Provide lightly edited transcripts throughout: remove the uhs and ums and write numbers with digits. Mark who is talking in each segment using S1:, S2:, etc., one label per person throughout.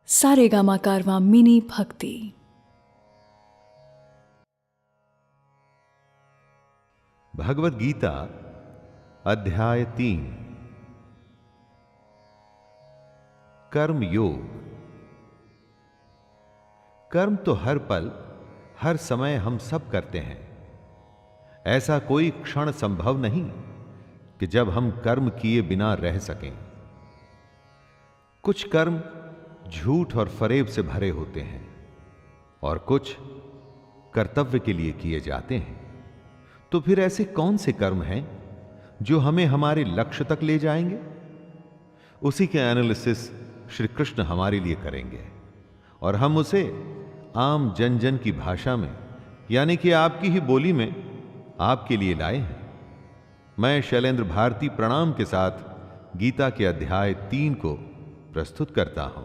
S1: सारेगामा कारवां mini भक्ति।
S2: भगवद गीता अध्याय 3 कर्म योग। कर्म तो हर पल हर समय हम सब करते हैं। ऐसा कोई क्षण संभव नहीं कि जब हम कर्म किए बिना रह सकें। कुछ कर्म झूठ और फरेब से भरे होते हैं और कुछ कर्तव्य के लिए किए जाते हैं। तो फिर ऐसे कौन से कर्म हैं जो हमें हमारे लक्ष्य तक ले जाएंगे? उसी के एनालिसिस श्री कृष्ण हमारे लिए करेंगे और हम उसे आम जन जन की भाषा में, यानी कि आपकी ही बोली में आपके लिए लाए हैं। मैं शैलेंद्र भारती प्रणाम के साथ गीता के अध्याय 3 को प्रस्तुत करता हूं।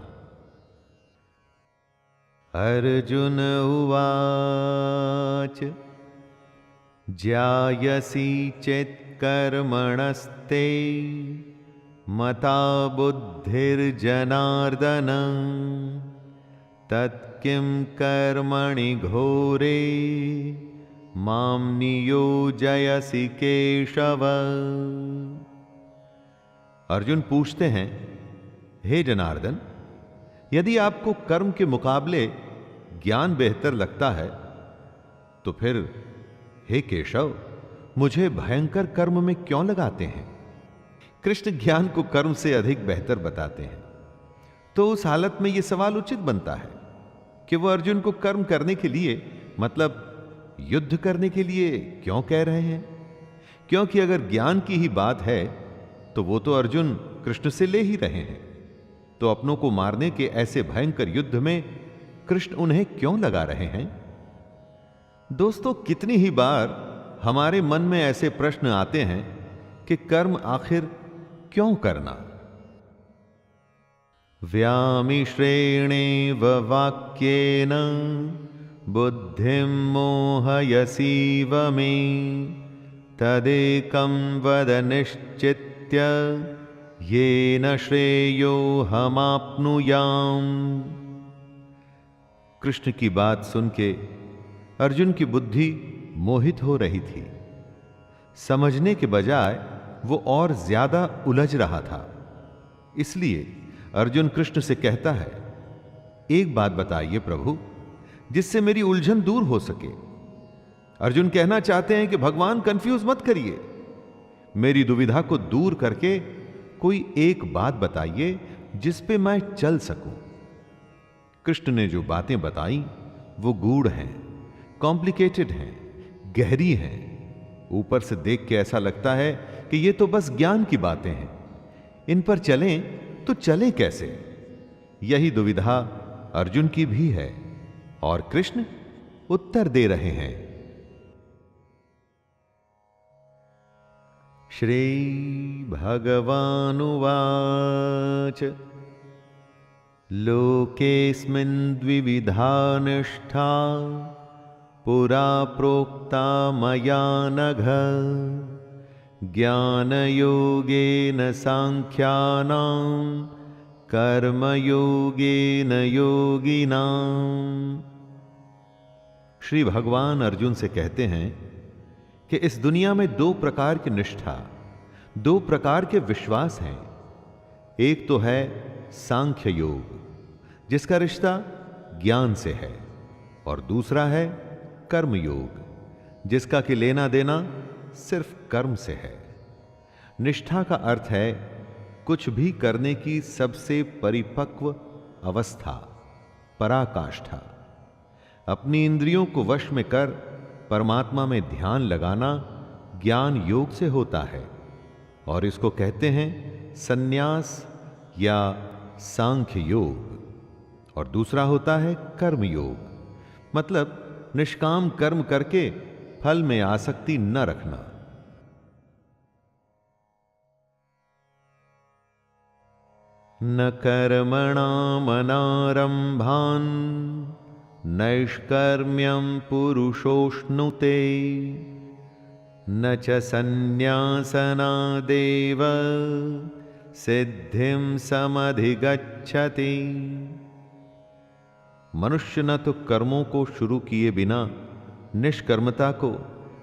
S2: अर्जुन उवाच ज्यायसी चेत् कर्मणस्ते मता बुद्धिर्जनार्दन तत्किं कर्मणि घोरे मां नियोजयसि केशव। अर्जुन पूछते हैं, हे जनार्दन, यदि आपको कर्म के मुकाबले ज्ञान बेहतर लगता है तो फिर हे केशव, मुझे भयंकर कर्म में क्यों लगाते हैं? कृष्ण ज्ञान को कर्म से अधिक बेहतर बताते हैं। तो उस हालत में यह सवाल उचित बनता है कि वह अर्जुन को कर्म करने के लिए, मतलब युद्ध करने के लिए क्यों कह रहे हैं? क्योंकि अगर ज्ञान की ही बात है तो वो तो अर्जुन कृष्ण से ले ही रहे हैं। तो अपनों को मारने के ऐसे भयंकर युद्ध में कृष्ण उन्हें क्यों लगा रहे हैं? दोस्तों, कितनी ही बार हमारे मन में ऐसे प्रश्न आते हैं कि कर्म आखिर क्यों करना? व्यामिश्रेणेव वाक्येन बुद्धिं मोहयसीव मे तदेकं वद निश्चित्य येन श्रेयो हमाप्नुयाम्। कृष्ण की बात सुन के अर्जुन की बुद्धि मोहित हो रही थी। समझने के बजाय वो और ज्यादा उलझ रहा था। इसलिए अर्जुन कृष्ण से कहता है, एक बात बताइए प्रभु, जिससे मेरी उलझन दूर हो सके। अर्जुन कहना चाहते हैं कि भगवान कंफ्यूज मत करिए, मेरी दुविधा को दूर करके कोई एक बात बताइए जिस पे मैं चल सकूं। कृष्ण ने जो बातें बताई वो गूढ़ हैं, कॉम्प्लिकेटेड हैं, गहरी हैं। ऊपर से देख के ऐसा लगता है कि ये तो बस ज्ञान की बातें हैं, इन पर चलें तो चलें कैसे? यही दुविधा अर्जुन की भी है और कृष्ण उत्तर दे रहे हैं। श्री भगवानुवाच लोकेऽस्मिन् द्विविधा निष्ठा पुरा प्रोक्ता मया नघ ज्ञानयोगेन सांख्यानां कर्मयोगेन योगिनाम्। श्री भगवान अर्जुन से कहते हैं कि इस दुनिया में दो प्रकार की निष्ठा, दो प्रकार के विश्वास हैं। एक तो है सांख्य योग, जिसका रिश्ता ज्ञान से है, और दूसरा है कर्म योग, जिसका कि लेना देना सिर्फ कर्म से है। निष्ठा का अर्थ है कुछ भी करने की सबसे परिपक्व अवस्था, पराकाष्ठा। अपनी इंद्रियों को वश में कर परमात्मा में ध्यान लगाना ज्ञान योग से होता है और इसको कहते हैं संन्यास या सांख्य योग। और दूसरा होता है कर्म योग, मतलब निष्काम कर्म करके फल में आसक्ति न रखना। न कर्मणामनारंभान् नैष्कर्म्यं पुरुषोष्णुते न च सन्न्यासनादेव सिद्धिं समधिगच्छति। मनुष्य न तो कर्मों को शुरू किए बिना निष्कर्मता को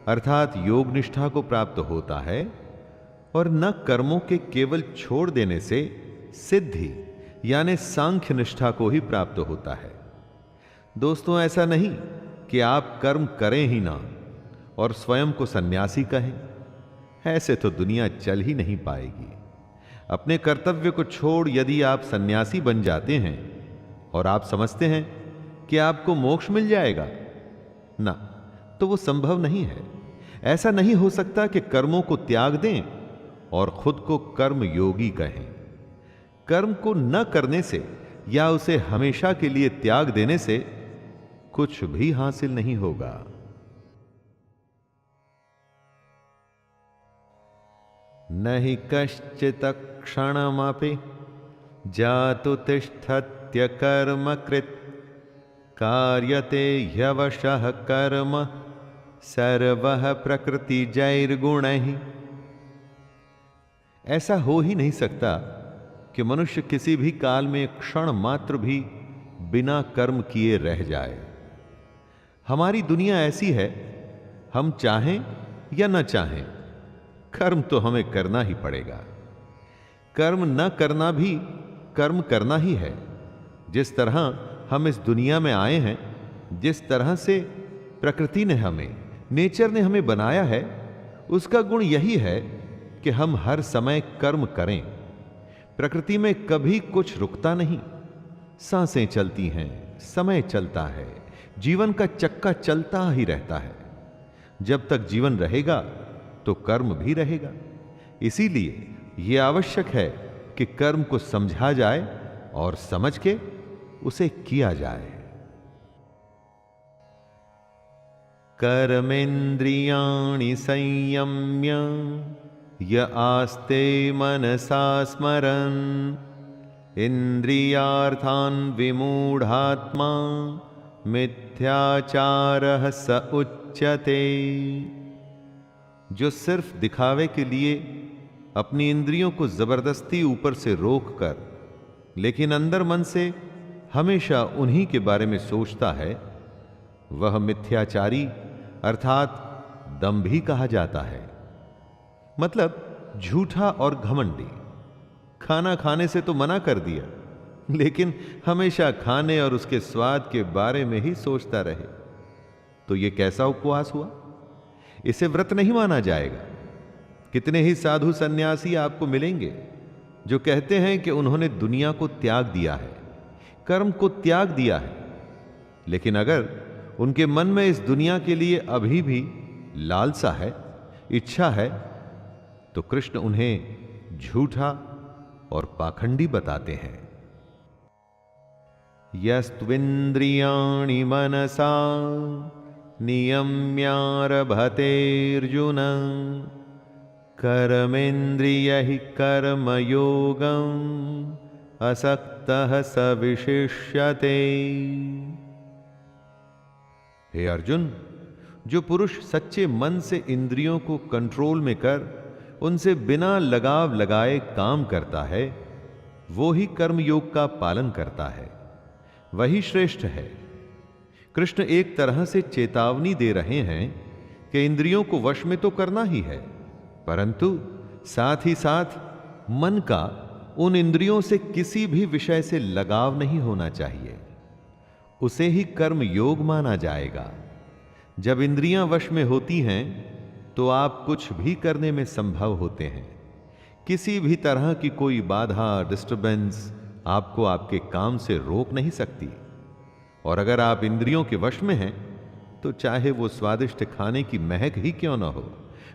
S2: अर्थात योग निष्ठा को प्राप्त होता है और न कर्मों के केवल छोड़ देने से सिद्धि यानी सांख्य निष्ठा को ही प्राप्त होता है। दोस्तों, ऐसा नहीं कि आप कर्म करें ही ना और स्वयं को सन्यासी कहें। ऐसे तो दुनिया चल ही नहीं पाएगी। अपने कर्तव्य को छोड़ यदि आप सन्यासी बन जाते हैं और आप समझते हैं कि आपको मोक्ष मिल जाएगा, ना, तो वो संभव नहीं है। ऐसा नहीं हो सकता कि कर्मों को त्याग दें और खुद को कर्म योगी कहें। कर्म को न करने से या उसे हमेशा के लिए त्याग देने से कुछ भी हासिल नहीं होगा। नहि कश्चित् क्षणमपि जातु तिष्ठत्य कर्म कृत् कार्यते ह्यवशः कर्म सर्वः प्रकृतिजैर्गुणैः। ऐसा हो ही नहीं सकता कि मनुष्य किसी भी काल में क्षण मात्र भी बिना कर्म किए रह जाए। हमारी दुनिया ऐसी है, हम चाहें या न चाहें कर्म तो हमें करना ही पड़ेगा। कर्म न करना भी कर्म करना ही है। जिस तरह हम इस दुनिया में आए हैं, जिस तरह से प्रकृति ने हमें, नेचर ने हमें बनाया है, उसका गुण यही है कि हम हर समय कर्म करें। प्रकृति में कभी कुछ रुकता नहीं। सांसें चलती हैं, समय चलता है, जीवन का चक्का चलता ही रहता है। जब तक जीवन रहेगा तो कर्म भी रहेगा। इसीलिए यह आवश्यक है कि कर्म को समझा जाए और समझ के उसे किया जाए। कर्मेन्द्रियाणि संयम्य य आस्ते मनसा स्मरन् इंद्रियार्थान् विमूढ़ात्मा मिथ्याचारः स उच्यते। जो सिर्फ दिखावे के लिए अपनी इंद्रियों को जबरदस्ती ऊपर से रोककर लेकिन अंदर मन से हमेशा उन्हीं के बारे में सोचता है, वह मिथ्याचारी अर्थात दंभी कहा जाता है। मतलब झूठा और घमंडी। खाना खाने से तो मना कर दिया, लेकिन हमेशा खाने और उसके स्वाद के बारे में ही सोचता रहे, तो यह कैसा उपवास हुआ? इसे व्रत नहीं माना जाएगा। कितने ही साधु सन्यासी आपको मिलेंगे जो कहते हैं कि उन्होंने दुनिया को त्याग दिया है, कर्म को त्याग दिया है, लेकिन अगर उनके मन में इस दुनिया के लिए अभी भी लालसा है, इच्छा है, तो कृष्ण उन्हें झूठा और पाखंडी बताते हैं। यस्त्विन्द्रियाणि मनसा नियम्यारभतेऽर्जुन कर्मेन्द्रियैः कर्मयोगम् असक्तः स विशिष्यते। हे अर्जुन, जो पुरुष सच्चे मन से इंद्रियों को कंट्रोल में कर उनसे बिना लगाव लगाए काम करता है, वो ही कर्मयोग का पालन करता है, वही श्रेष्ठ है। कृष्ण एक तरह से चेतावनी दे रहे हैं कि इंद्रियों को वश में तो करना ही है, परंतु साथ ही साथ मन का उन इंद्रियों से किसी भी विषय से लगाव नहीं होना चाहिए। उसे ही कर्म योग माना जाएगा। जब इंद्रियां वश में होती हैं तो आप कुछ भी करने में संभव होते हैं। किसी भी तरह की कोई बाधा, डिस्टरबेंस आपको आपके काम से रोक नहीं सकती। और अगर आप इंद्रियों के वश में हैं तो चाहे वो स्वादिष्ट खाने की महक ही क्यों ना हो,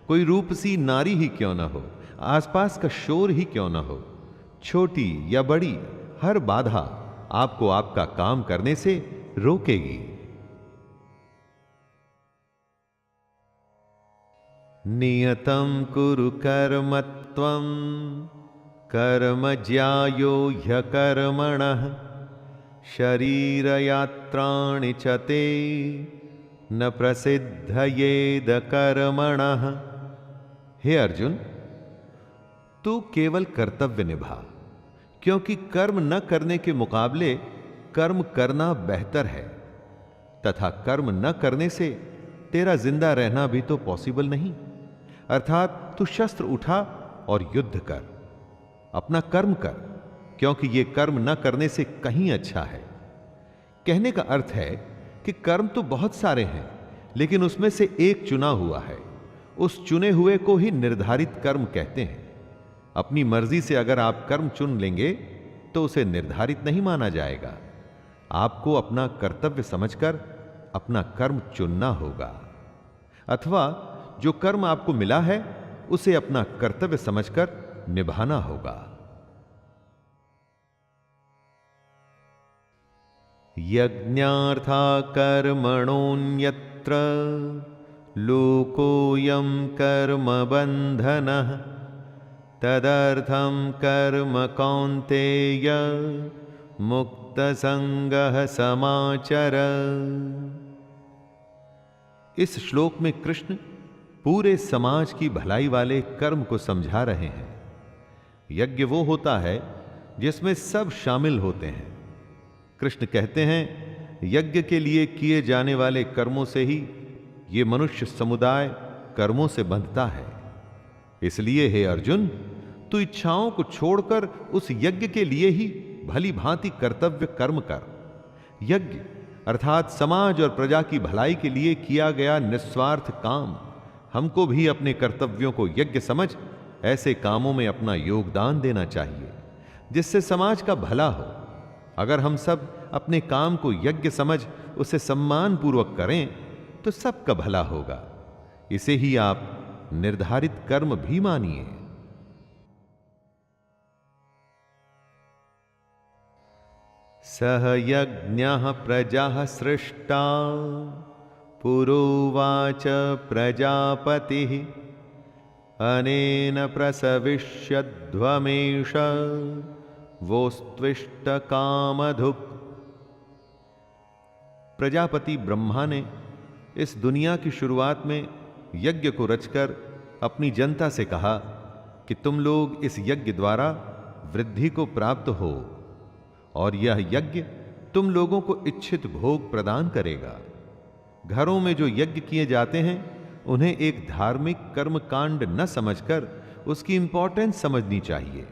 S2: कोई रूपसी नारी ही क्यों ना हो, आसपास का शोर ही क्यों ना हो, छोटी या बड़ी हर बाधा आपको आपका काम करने से रोकेगी। नियतं कुरु कर्म त्वं कर्म ज्यायो ह्यकर्मणः शरीरयात्राणि च ते न प्रसिद्धयेद कर्मणः। हे अर्जुन, तू केवल कर्तव्य निभा, क्योंकि कर्म न करने के मुकाबले कर्म करना बेहतर है, तथा कर्म न करने से तेरा जिंदा रहना भी तो पॉसिबल नहीं। अर्थात तू शस्त्र उठा और युद्ध कर, अपना कर्म कर, क्योंकि यह कर्म न करने से कहीं अच्छा है। कहने का अर्थ है कि कर्म तो बहुत सारे हैं, लेकिन उसमें से एक चुना हुआ है। उस चुने हुए को ही निर्धारित कर्म कहते हैं। अपनी मर्जी से अगर आप कर्म चुन लेंगे तो उसे निर्धारित नहीं माना जाएगा। आपको अपना कर्तव्य समझकर अपना कर्म चुनना होगा, अथवा जो कर्म आपको मिला है उसे अपना कर्तव्य समझकर निभाना होगा। यज्ञार्था कर्मणोऽन्यत्र लोकोऽयं कर्म बन्धनः तदर्थं कर्म कौन्तेय मुक्तसंगः समाचर। इस श्लोक में कृष्ण पूरे समाज की भलाई वाले कर्म को समझा रहे हैं। यज्ञ वो होता है जिसमें सब शामिल होते हैं। कृष्ण कहते हैं, यज्ञ के लिए किए जाने वाले कर्मों से ही ये मनुष्य समुदाय कर्मों से बंधता है। इसलिए हे अर्जुन, तू इच्छाओं को छोड़कर उस यज्ञ के लिए ही भली भांति कर्तव्य कर्म कर। यज्ञ अर्थात समाज और प्रजा की भलाई के लिए किया गया निस्वार्थ काम। हमको भी अपने कर्तव्यों को यज्ञ समझ ऐसे कामों में अपना योगदान देना चाहिए जिससे समाज का भला हो। अगर हम सब अपने काम को यज्ञ समझ उसे सम्मान पूर्वक करें तो सबका भला होगा। इसे ही आप निर्धारित कर्म भी मानिए। सह यज्ञः प्रजाः सृष्टा पुरोवाच प्रजापतिः अनेन प्रसविष्यध्वमेष वोस्त्विष्ट कामधुक्। प्रजापति ब्रह्मा ने इस दुनिया की शुरुआत में यज्ञ को रचकर अपनी जनता से कहा कि तुम लोग इस यज्ञ द्वारा वृद्धि को प्राप्त हो, और यह यज्ञ तुम लोगों को इच्छित भोग प्रदान करेगा। घरों में जो यज्ञ किए जाते हैं उन्हें एक धार्मिक कर्म कांड न समझकर उसकी इंपॉर्टेंस समझनी चाहिए।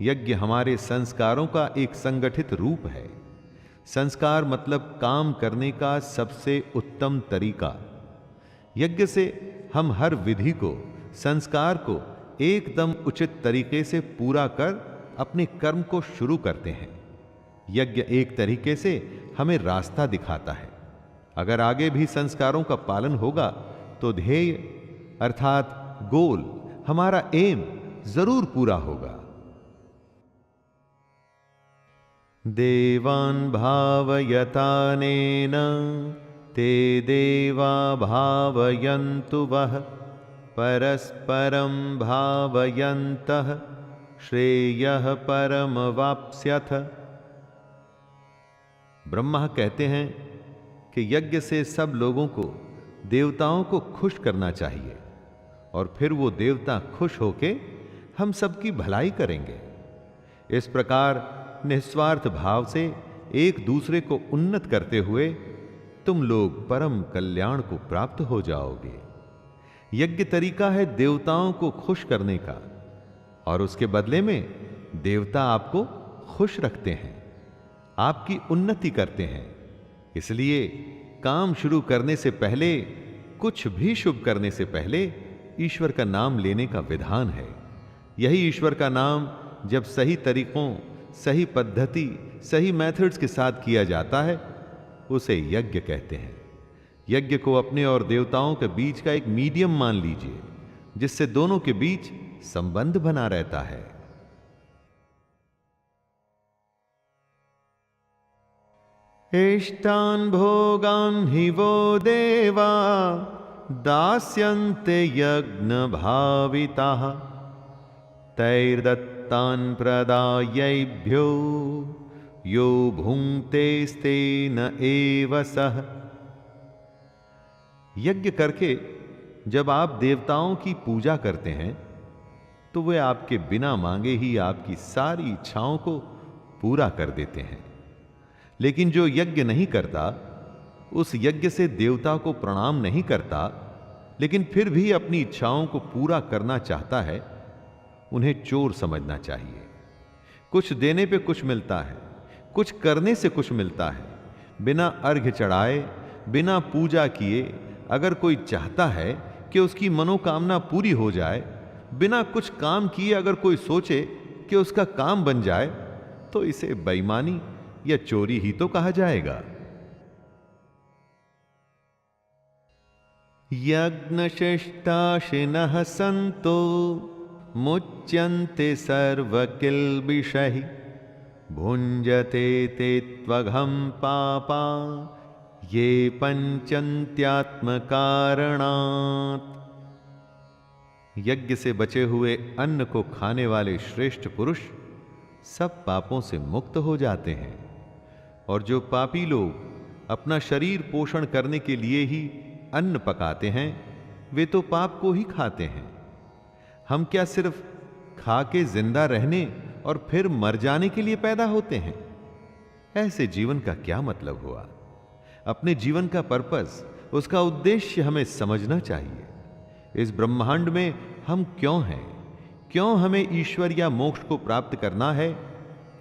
S2: यज्ञ हमारे संस्कारों का एक संगठित रूप है। संस्कार मतलब काम करने का सबसे उत्तम तरीका। यज्ञ से हम हर विधि को, संस्कार को एकदम उचित तरीके से पूरा कर अपने कर्म को शुरू करते हैं। यज्ञ एक तरीके से हमें रास्ता दिखाता है। अगर आगे भी संस्कारों का पालन होगा तो ध्येय अर्थात गोल, हमारा एम जरूर पूरा होगा। देवान् भावयतानेन ते देवा भावयन्तु वः परस्परं भावयन्तः श्रेयः परमवाप्स्यथ। ब्रह्मा कहते हैं कि यज्ञ से सब लोगों को, देवताओं को खुश करना चाहिए, और फिर वो देवता खुश होके हम सबकी भलाई करेंगे। इस प्रकार निस्वार्थ भाव से एक दूसरे को उन्नत करते हुए तुम लोग परम कल्याण को प्राप्त हो जाओगे। यज्ञ तरीका है देवताओं को खुश करने का, और उसके बदले में देवता आपको खुश रखते हैं, आपकी उन्नति करते हैं। इसलिए काम शुरू करने से पहले, कुछ भी शुभ करने से पहले ईश्वर का नाम लेने का विधान है। यही ईश्वर का नाम जब सही तरीकों, सही पद्धति, सही मेथड्स के साथ किया जाता है उसे यज्ञ कहते हैं। यज्ञ को अपने और देवताओं के बीच का एक मीडियम मान लीजिए, जिससे दोनों के बीच संबंध बना रहता है। इष्टान् भोगान् हि वो देवा दास्यन्ते यज्ञ भाविताः तैर्दत्तान् प्रदायैभ्यो यो भुङ्क्तेस्तेन एव सः। यज्ञ करके जब आप देवताओं की पूजा करते हैं तो वे आपके बिना मांगे ही आपकी सारी इच्छाओं को पूरा कर देते हैं। लेकिन जो यज्ञ नहीं करता, उस यज्ञ से देवता को प्रणाम नहीं करता, लेकिन फिर भी अपनी इच्छाओं को पूरा करना चाहता है, उन्हें चोर समझना चाहिए। कुछ देने पे कुछ मिलता है, कुछ करने से कुछ मिलता है। बिना अर्घ्य चढ़ाए, बिना पूजा किए अगर कोई चाहता है कि उसकी मनोकामना पूरी हो जाए, बिना कुछ काम किए अगर कोई सोचे कि उसका काम बन जाए, तो इसे बेईमानी या चोरी ही तो कहा जाएगा। यज्ञशिष्टाशिनः सन्तो मुच्यन्ते सर्वकिल्बिषैः भुञ्जते ते त्वघं पापा ये पंचन्त्यात्मकारणात्। यज्ञ से बचे हुए अन्न को खाने वाले श्रेष्ठ पुरुष सब पापों से मुक्त हो जाते हैं, और जो पापी लोग अपना शरीर पोषण करने के लिए ही अन्न पकाते हैं, वे तो पाप को ही खाते हैं। हम क्या सिर्फ खा के जिंदा रहने और फिर मर जाने के लिए पैदा होते हैं? ऐसे जीवन का क्या मतलब हुआ? अपने जीवन का पर्पस, उसका उद्देश्य हमें समझना चाहिए। इस ब्रह्मांड में हम क्यों हैं, क्यों हमें ईश्वर या मोक्ष को प्राप्त करना है,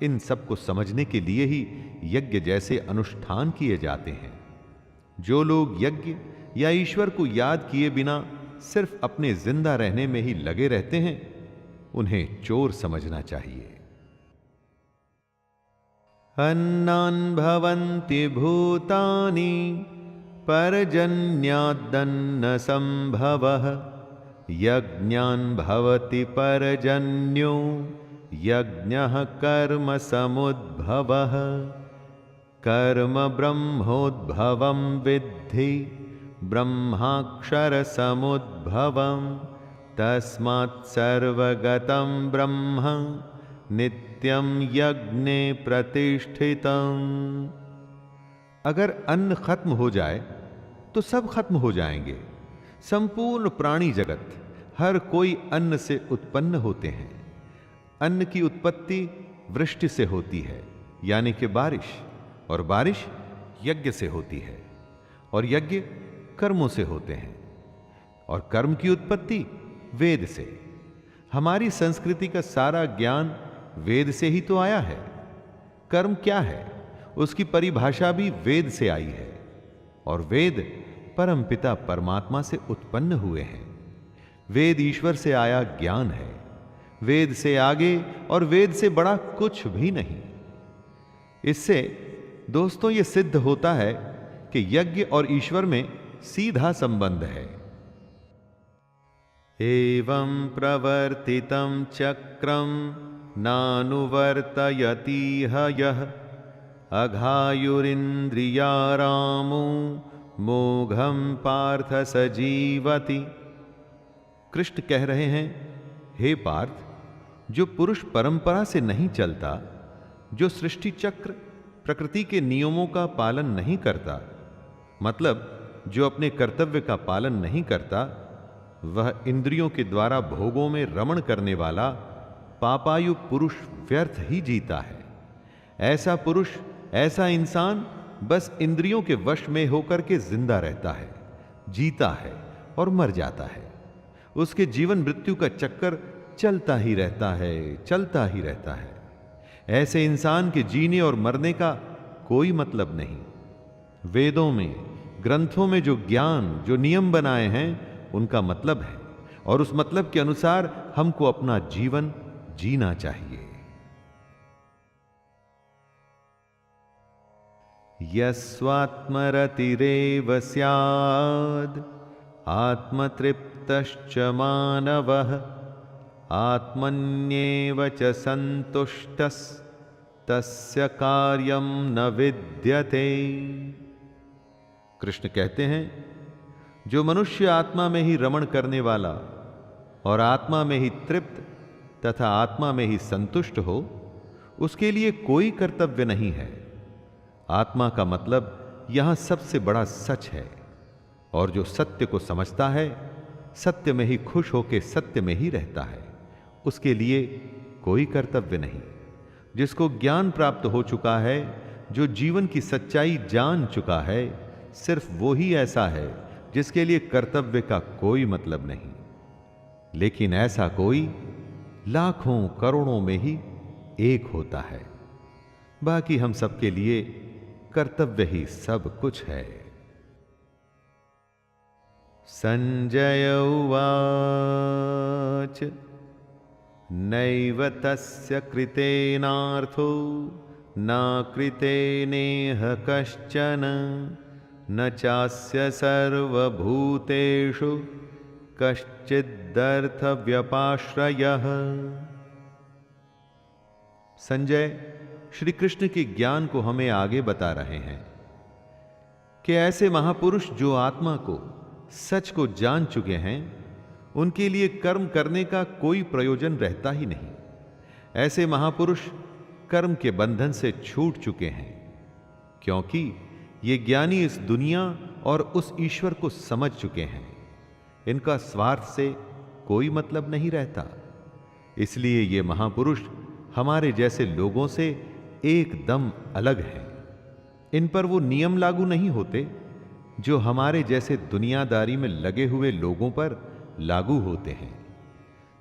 S2: इन सब को समझने के लिए ही यज्ञ जैसे अनुष्ठान किए जाते हैं। जो लोग यज्ञ या ईश्वर को याद किए बिना सिर्फ अपने जिंदा रहने में ही लगे रहते हैं, उन्हें चोर समझना चाहिए। अन्नान् भवन्ति भूतानि पर्जन्यादन्न संभवः यज्ञान् भवति पर्जन्यो यज्ञः कर्म समुद्भवः कर्म ब्रह्मोद्भवं विद्धि ब्रह्माक्षर समुद्भवं तस्मात् सर्वगतं ब्रह्म नित्यं यज्ञे प्रतिष्ठितम्। अगर अन्न खत्म हो जाए तो सब खत्म हो जाएंगे। संपूर्ण प्राणी जगत, हर कोई अन्न से उत्पन्न होते हैं। अन्न की उत्पत्ति वृष्टि से होती है, यानी कि बारिश, और बारिश यज्ञ से होती है, और यज्ञ कर्मों से होते हैं, और कर्म की उत्पत्ति वेद से। हमारी संस्कृति का सारा ज्ञान वेद से ही तो आया है। कर्म क्या है, उसकी परिभाषा भी वेद से आई है, और वेद परमपिता परमात्मा से उत्पन्न हुए हैं। वेद ईश्वर से आया ज्ञान है। वेद से आगे और वेद से बड़ा कुछ भी नहीं। इससे दोस्तों ये सिद्ध होता है कि यज्ञ और ईश्वर में सीधा संबंध है। एवं प्रवर्तितं चक्रम नानुवर्तयतीह यः अघायुरिन्द्रियारामो मोघम पार्थ सजीवति। कृष्ण कह रहे हैं, हे पार्थ, जो पुरुष परंपरा से नहीं चलता, जो सृष्टि चक्र प्रकृति के नियमों का पालन नहीं करता, मतलब जो अपने कर्तव्य का पालन नहीं करता, वह इंद्रियों के द्वारा भोगों में रमण करने वाला पापायु पुरुष व्यर्थ ही जीता है। ऐसा पुरुष, ऐसा इंसान बस इंद्रियों के वश में होकर के जिंदा रहता है, जीता है और मर जाता है। उसके जीवन मृत्यु का चक्कर चलता ही रहता है, चलता ही रहता है। ऐसे इंसान के जीने और मरने का कोई मतलब नहीं। वेदों में, ग्रंथों में जो ज्ञान, जो नियम बनाए हैं, उनका मतलब है, और उस मतलब के अनुसार हमको अपना जीवन जीना चाहिए। यस्वात्मरतिरेव स्याद् आत्मतृप्तश्च मानवः आत्मन्येव च सन्तुष्टस्तस्य कार्यं न विद्यते। कृष्ण कहते हैं, जो मनुष्य आत्मा में ही रमण करने वाला और आत्मा में ही तृप्त तथा आत्मा में ही संतुष्ट हो, उसके लिए कोई कर्तव्य नहीं है। आत्मा का मतलब यहां सबसे बड़ा सच है, और जो सत्य को समझता है, सत्य में ही खुश होकर सत्य में ही रहता है, उसके लिए कोई कर्तव्य नहीं। जिसको ज्ञान प्राप्त हो चुका है, जो जीवन की सच्चाई जान चुका है, सिर्फ वो ही ऐसा है जिसके लिए कर्तव्य का कोई मतलब नहीं। लेकिन ऐसा कोई लाखों करोड़ों में ही एक होता है। बाकी हम सबके लिए कर्तव्य ही सब कुछ है। संजय उवाच नैव तस्य कृतेनार्थो न कृतेनेह कश्चन न चास्य सर्वभूतेषु कश्चिदर्थ व्यपाश्रयः। संजय श्री कृष्ण के ज्ञान को हमें आगे बता रहे हैं कि ऐसे महापुरुष जो आत्मा को, सच को जान चुके हैं, उनके लिए कर्म करने का कोई प्रयोजन रहता ही नहीं। ऐसे महापुरुष कर्म के बंधन से छूट चुके हैं, क्योंकि ये ज्ञानी इस दुनिया और उस ईश्वर को समझ चुके हैं। इनका स्वार्थ से कोई मतलब नहीं रहता। इसलिए ये महापुरुष हमारे जैसे लोगों से एकदम अलग हैं। इन पर वो नियम लागू नहीं होते जो हमारे जैसे दुनियादारी में लगे हुए लोगों पर लागू होते हैं।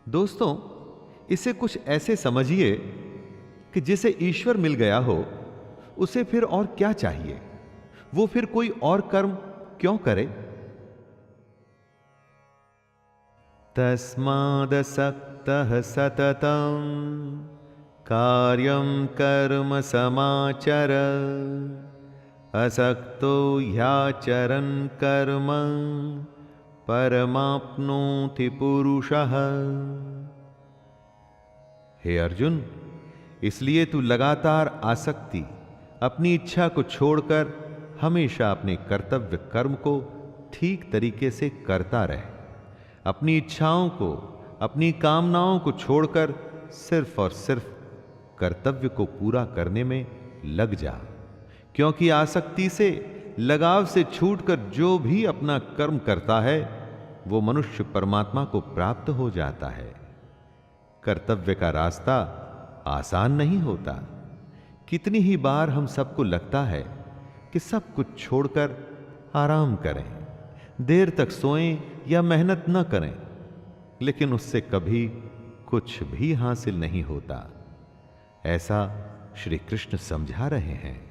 S2: दोस्तों, इसे कुछ ऐसे समझिए कि जिसे ईश्वर मिल गया हो, उसे फिर और क्या चाहिए? वो फिर कोई और कर्म क्यों करे? तस्मादसक्तः सततं कार्यं कर्म समाचर असक्तो ह्याचरन् कर्म परमाप्नोति पुरुषः। हे अर्जुन, इसलिए तू लगातार आसक्ति, अपनी इच्छा को छोड़कर हमेशा अपने कर्तव्य कर्म को ठीक तरीके से करता रहे। अपनी इच्छाओं को, अपनी कामनाओं को छोड़कर सिर्फ और सिर्फ कर्तव्य को पूरा करने में लग जा, क्योंकि आसक्ति से, लगाव से छूटकर जो भी अपना कर्म करता है, वो मनुष्य परमात्मा को प्राप्त हो जाता है। कर्तव्य का रास्ता आसान नहीं होता। कितनी ही बार हम सबको लगता है कि सब कुछ छोड़कर आराम करें, देर तक सोएं या मेहनत न करें, लेकिन उससे कभी कुछ भी हासिल नहीं होता। ऐसा श्री कृष्ण समझा रहे हैं।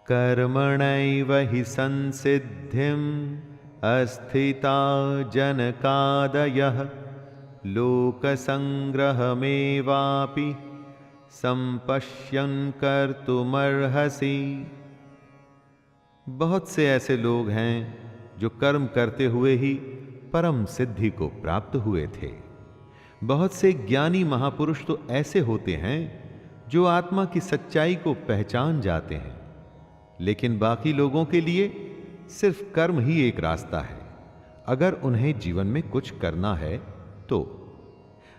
S2: कर्मणैव हि संसिद्धिम् अस्थिता जनकादयः लोकसंग्रहमेवापि संपश्यन् कर्तुमर्हसि। बहुत से ऐसे लोग हैं जो कर्म करते हुए ही परम सिद्धि को प्राप्त हुए थे। बहुत से ज्ञानी महापुरुष तो ऐसे होते हैं जो आत्मा की सच्चाई को पहचान जाते हैं, लेकिन बाकी लोगों के लिए सिर्फ कर्म ही एक रास्ता है, अगर उन्हें जीवन में कुछ करना है तो।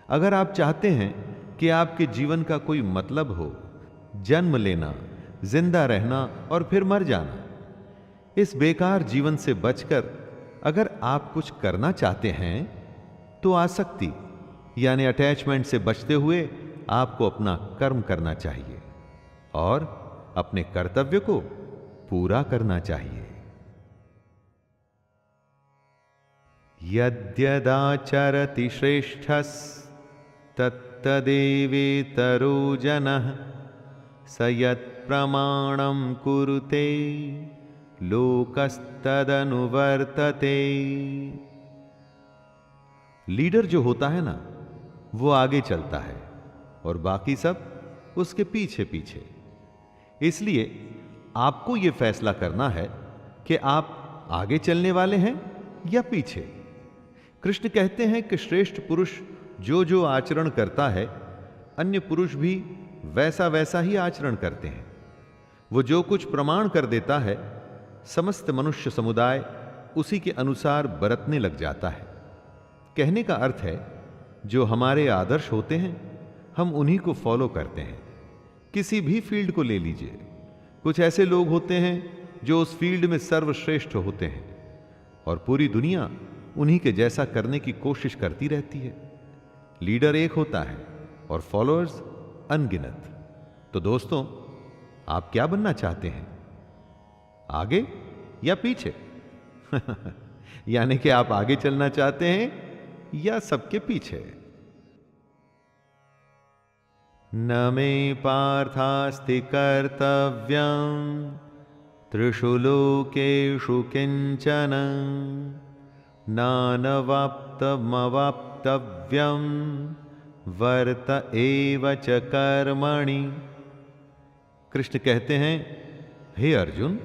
S2: अगर आप चाहते हैं कि आपके जीवन का कोई मतलब हो, जन्म लेना, जिंदा रहना और फिर मर जाना, इस बेकार जीवन से बचकर अगर आप कुछ करना चाहते हैं तो आसक्ति यानी अटैचमेंट से बचते हुए आपको अपना कर्म करना चाहिए और अपने कर्तव्य को पूरा करना चाहिए। यद्यदाचरति श्रेष्ठस्तत्तदेवेतरो जनः स यत्प्रमाणं कुरुते लोकस्तदनुवर्तते। लीडर जो होता है ना, वो आगे चलता है और बाकी सब उसके पीछे पीछे। इसलिए आपको यह फैसला करना है कि आप आगे चलने वाले हैं या पीछे। कृष्ण कहते हैं कि श्रेष्ठ पुरुष जो जो आचरण करता है, अन्य पुरुष भी वैसा वैसा ही आचरण करते हैं। वो जो कुछ प्रमाण कर देता है, समस्त मनुष्य समुदाय उसी के अनुसार बरतने लग जाता है। कहने का अर्थ है, जो हमारे आदर्श होते हैं, हम उन्हीं को फॉलो करते हैं। किसी भी फील्ड को ले लीजिए, कुछ ऐसे लोग होते हैं जो उस फील्ड में सर्वश्रेष्ठ होते हैं और पूरी दुनिया उन्हीं के जैसा करने की कोशिश करती रहती है। लीडर एक होता है और फॉलोअर्स अनगिनत। तो दोस्तों, आप क्या बनना चाहते हैं, आगे या पीछे? यानी कि आप आगे चलना चाहते हैं या सबके पीछे? न मे पार्थास्ति कर्तव्यं त्रिषु लोकेषु किंचन नानवाप्तमवाप्तव्यं वर्त एव च कर्मणि। कृष्ण कहते हैं, हे अर्जुन,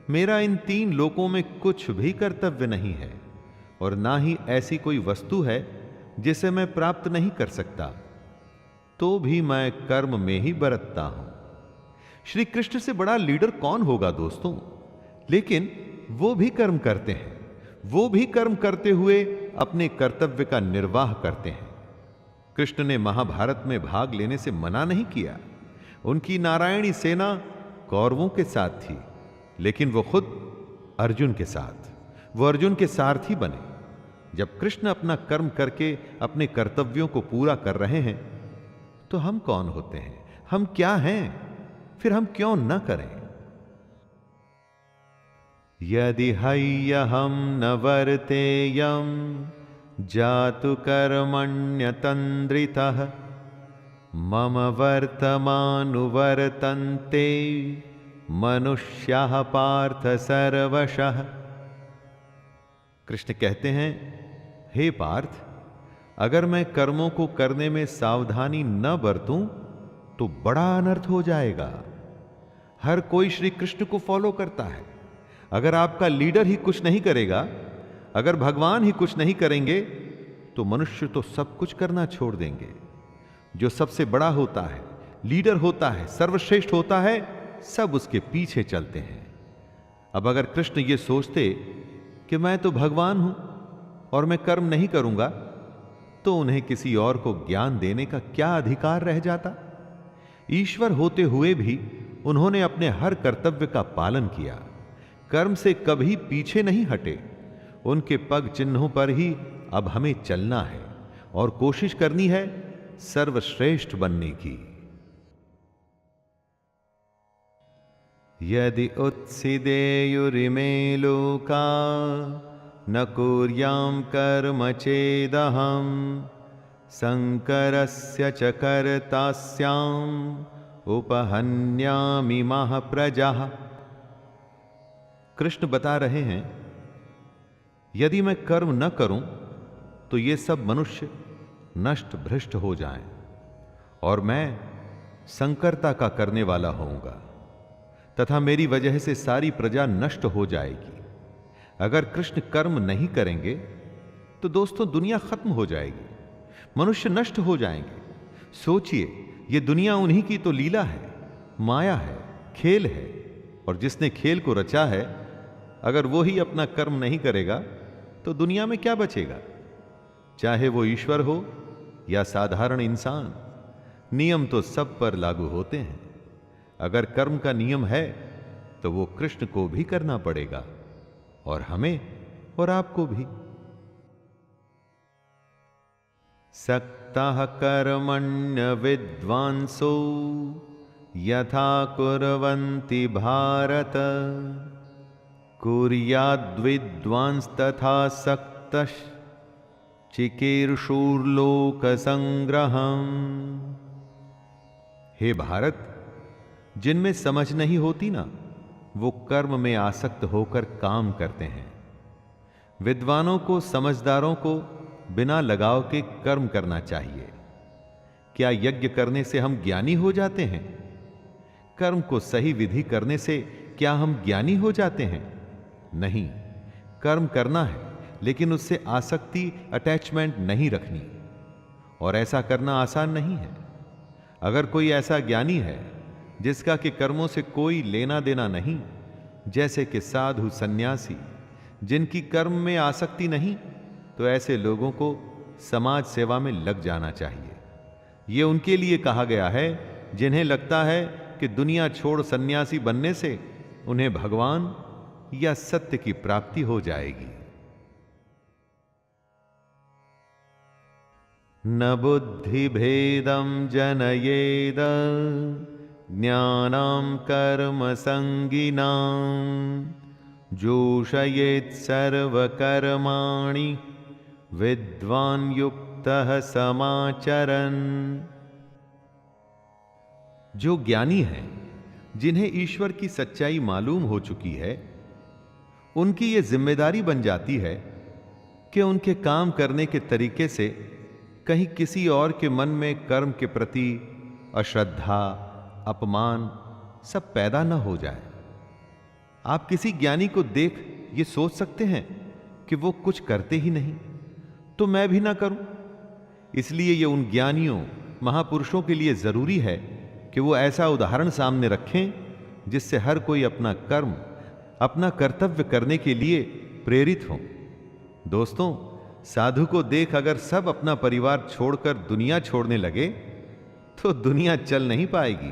S2: मेरा इन 3 लोकों में कुछ भी कर्तव्य नहीं है और ना ही ऐसी कोई वस्तु है जिसे मैं प्राप्त नहीं कर सकता, तो भी मैं कर्म में ही बरतता हूं। श्री कृष्ण से बड़ा लीडर कौन होगा दोस्तों? लेकिन वो भी कर्म करते हैं, वो भी कर्म करते हुए अपने कर्तव्य का निर्वाह करते हैं। कृष्ण ने महाभारत में भाग लेने से मना नहीं किया। उनकी नारायणी सेना कौरवों के साथ थी, लेकिन वो खुद अर्जुन के साथ, वो अर्जुन के सारथी बने। जब कृष्ण अपना कर्म करके अपने कर्तव्यों को पूरा कर रहे हैं, तो हम कौन होते हैं, हम क्या हैं, फिर हम क्यों न करें? यदि हय्यहं न वर्तेयं जातु कर्मण्यतन्द्रितः मम वर्तमानुवर्तन्ते मनुष्याः पार्थ सर्वशः। कृष्ण कहते हैं, हे पार्थ, अगर मैं कर्मों को करने में सावधानी न बरतूं तो बड़ा अनर्थ हो जाएगा। हर कोई श्री कृष्ण को फॉलो करता है। अगर आपका लीडर ही कुछ नहीं करेगा, अगर भगवान ही कुछ नहीं करेंगे, तो मनुष्य तो सब कुछ करना छोड़ देंगे। जो सबसे बड़ा होता है, लीडर होता है, सर्वश्रेष्ठ होता है, सब उसके पीछे चलते हैं। अब अगर कृष्ण ये सोचते कि मैं तो भगवान हूं और मैं कर्म नहीं करूंगा, तो उन्हें किसी और को ज्ञान देने का क्या अधिकार रह जाता? ईश्वर होते हुए भी उन्होंने अपने हर कर्तव्य का पालन किया, कर्म से कभी पीछे नहीं हटे। उनके पग चिन्हों पर ही अब हमें चलना है और कोशिश करनी है सर्वश्रेष्ठ बनने की। यदि उत्सिदेयुरिमे लोका न कुर्यां कर्म चेदहं शंकरस्य च कर्तास्याम् उपहन्यामि महाप्रजाः। कृष्ण बता रहे हैं, यदि मैं कर्म न करूं तो ये सब मनुष्य नष्ट भ्रष्ट हो जाएं और मैं संकरता का करने वाला होऊंगा तथा मेरी वजह से सारी प्रजा नष्ट हो जाएगी। अगर कृष्ण कर्म नहीं करेंगे तो दोस्तों दुनिया खत्म हो जाएगी, मनुष्य नष्ट हो जाएंगे। सोचिए, ये दुनिया उन्हीं की तो लीला है, माया है, खेल है, और जिसने खेल को रचा है, अगर वो ही अपना कर्म नहीं करेगा तो दुनिया में क्या बचेगा? चाहे वो ईश्वर हो या साधारण इंसान, नियम तो सब पर लागू होते हैं। अगर कर्म का नियम है तो वो कृष्ण को भी करना पड़ेगा और हमें और आपको भी। सक्तः कर्मण्य विद्वांसो यथा कुर्वन्ति भारत कुर्याद्विद्वांस तथा सक्तः चिकीर्षुर्लोक संग्रहम्। हे भारत, जिनमें समझ नहीं होती ना, वो कर्म में आसक्त होकर काम करते हैं। विद्वानों को, समझदारों को बिना लगाव के कर्म करना चाहिए। क्या यज्ञ करने से हम ज्ञानी हो जाते हैं? कर्म को सही विधि करने से क्या हम ज्ञानी हो जाते हैं? नहीं, कर्म करना है लेकिन उससे आसक्ति, अटैचमेंट नहीं रखनी, और ऐसा करना आसान नहीं है। अगर कोई ऐसा ज्ञानी है जिसका कि कर्मों से कोई लेना देना नहीं, जैसे कि साधु, सन्यासी, जिनकी कर्म में आसक्ति नहीं, तो ऐसे लोगों को समाज सेवा में लग जाना चाहिए। यह उनके लिए कहा गया है जिन्हें लगता है कि दुनिया छोड़ सन्यासी बनने से उन्हें भगवान या सत्य की प्राप्ति हो जाएगी। न बुद्धिभेदं जनयेद ज्ञानां कर्म संगिनां जोषयेत् सर्वकर्माणि विद्वान् युक्तः समाचरन्। जो ज्ञानी हैं, जिन्हें ईश्वर की सच्चाई मालूम हो चुकी है, उनकी यह जिम्मेदारी बन जाती है कि उनके काम करने के तरीके से कहीं किसी और के मन में कर्म के प्रति अश्रद्धा, अपमान सब पैदा न हो जाए। आप किसी ज्ञानी को देख ये सोच सकते हैं कि वो कुछ करते ही नहीं, तो मैं भी ना करूं। इसलिए ये उन ज्ञानियों, महापुरुषों के लिए जरूरी है कि वो ऐसा उदाहरण सामने रखें जिससे हर कोई अपना कर्म, अपना कर्तव्य करने के लिए प्रेरित हो। दोस्तों, साधु को देख अगर सब अपना परिवार छोड़कर दुनिया छोड़ने लगे तो दुनिया चल नहीं पाएगी।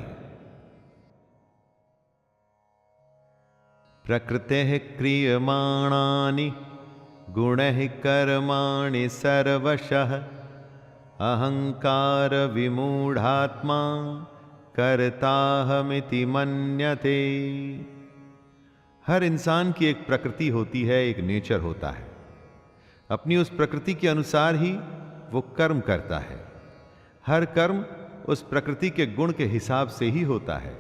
S2: प्रकृतेः क्रियमाणानि गुणैः कर्माणि सर्वशः अहंकार विमूढ़ात्मा कर्ताहमिति मन्यते। हर इंसान की एक प्रकृति होती है, एक नेचर होता है। अपनी उस प्रकृति के अनुसार ही वो कर्म करता है। हर कर्म उस प्रकृति के गुण के हिसाब से ही होता है।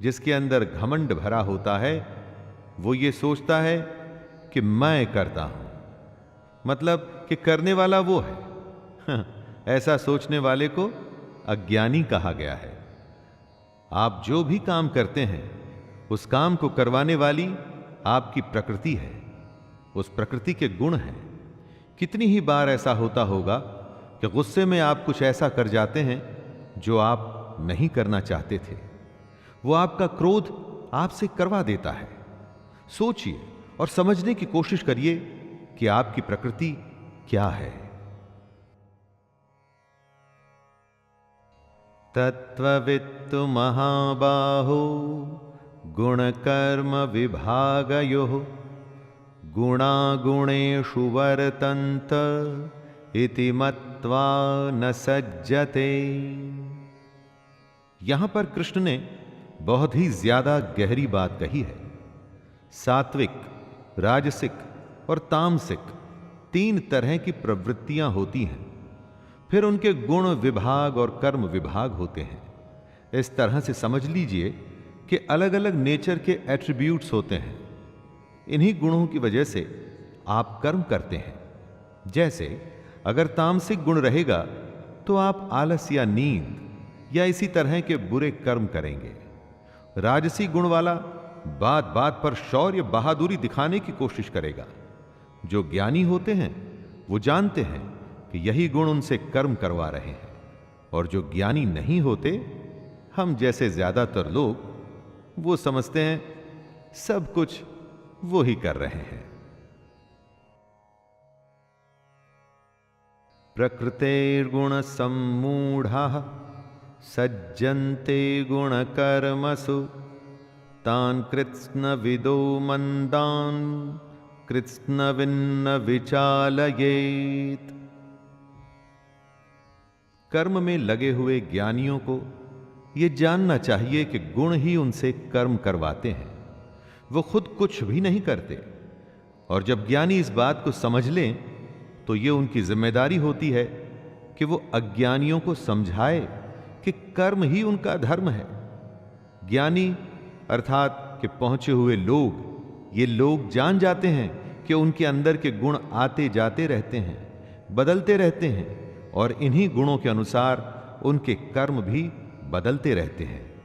S2: जिसके अंदर घमंड भरा होता है वो ये सोचता है कि मैं करता हूं, मतलब कि करने वाला वो है। ऐसा सोचने वाले को अज्ञानी कहा गया है। आप जो भी काम करते हैं उस काम को करवाने वाली आपकी प्रकृति है, उस प्रकृति के गुण हैं। कितनी ही बार ऐसा होता होगा कि गुस्से में आप कुछ ऐसा कर जाते हैं जो आप नहीं करना चाहते थे। वो आपका क्रोध आपसे करवा देता है। सोचिए और समझने की कोशिश करिए कि आपकी प्रकृति क्या है। तत्त्ववित्तु महाबाहो गुणकर्म विभागयोः गुणागुणेषु वर्तन्त इति मत्वा न सज्जते। यहां पर कृष्ण ने बहुत ही ज्यादा गहरी बात कही है। सात्विक, राजसिक और तामसिक 3 तरह की प्रवृत्तियां होती हैं। फिर उनके गुण विभाग और कर्म विभाग होते हैं। इस तरह से समझ लीजिए कि अलग अलग नेचर के एट्रीब्यूट्स होते हैं। इन्हीं गुणों की वजह से आप कर्म करते हैं। जैसे अगर तामसिक गुण रहेगा तो आप आलस या नींद या इसी तरह के बुरे कर्म करेंगे। राजसी गुण वाला बात बात पर शौर्य, बहादुरी दिखाने की कोशिश करेगा। जो ज्ञानी होते हैं वो जानते हैं कि यही गुण उनसे कर्म करवा रहे हैं। और जो ज्ञानी नहीं होते, हम जैसे ज्यादातर लोग, वो समझते हैं सब कुछ वो ही कर रहे हैं। प्रकृतेर्गुण सम्मूढ़ाः सज्जन्ते गुण कर्मसु तान् कृत्स्न विदो मंदान् कृत्स्न विन्न विचालयेत्। कर्म में लगे हुए ज्ञानियों को यह जानना चाहिए कि गुण ही उनसे कर्म करवाते हैं, वो खुद कुछ भी नहीं करते। और जब ज्ञानी इस बात को समझ लें तो यह उनकी जिम्मेदारी होती है कि वो अज्ञानियों को समझाए कि कर्म ही उनका धर्म है। ज्ञानी अर्थात कि पहुंचे हुए लोग, ये लोग जान जाते हैं कि उनके अंदर के गुण आते जाते रहते हैं, बदलते रहते हैं, और इन्हीं गुणों के अनुसार उनके कर्म भी बदलते रहते हैं।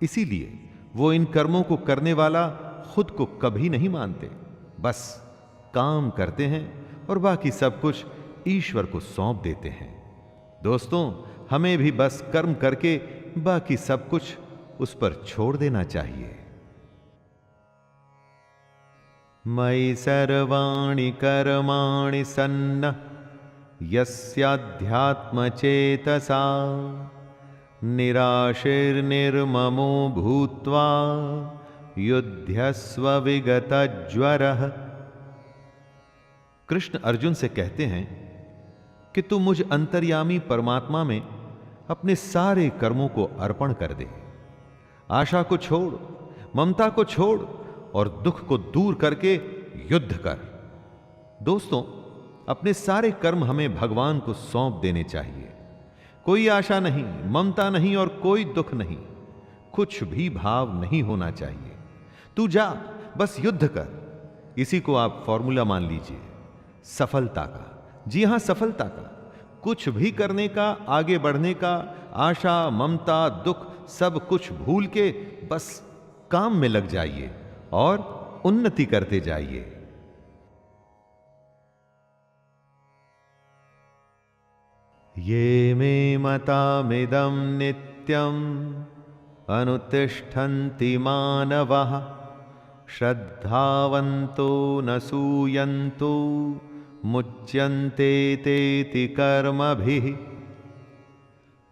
S2: इसीलिए वो इन कर्मों को करने वाला खुद को कभी नहीं मानते, बस काम करते हैं और बाकी सब कुछ ईश्वर को सौंप देते हैं। दोस्तों, हमें भी बस कर्म करके बाकी सब कुछ उस पर छोड़ देना चाहिए। मयि सर्वाणि कर्माणि सन्नः यस्याध्यात्म चेतसा निराशिर्निर्ममो भूत्वा युध्यस्व विगतज्वरः। कृष्ण अर्जुन से कहते हैं कि तू मुझ अंतर्यामी परमात्मा में अपने सारे कर्मों को अर्पण कर दे। आशा को छोड़, ममता को छोड़ और दुख को दूर करके युद्ध कर। दोस्तों, अपने सारे कर्म हमें भगवान को सौंप देने चाहिए। कोई आशा नहीं, ममता नहीं और कोई दुख नहीं, कुछ भी भाव नहीं होना चाहिए। तू जा, बस युद्ध कर। इसी को आप फॉर्मूला मान लीजिए सफलता का। जी हां, सफलता का। कुछ भी करने का, आगे बढ़ने का, आशा, ममता, दुख सब कुछ भूल के बस काम में लग जाइए और उन्नति करते जाइए। ये मे मतामिदं नित्यम् अनुतिष्ठन्ति मानवः श्रद्धावन्तो न सूयन्तो मुच्यन्ते तेति कर्मभिः।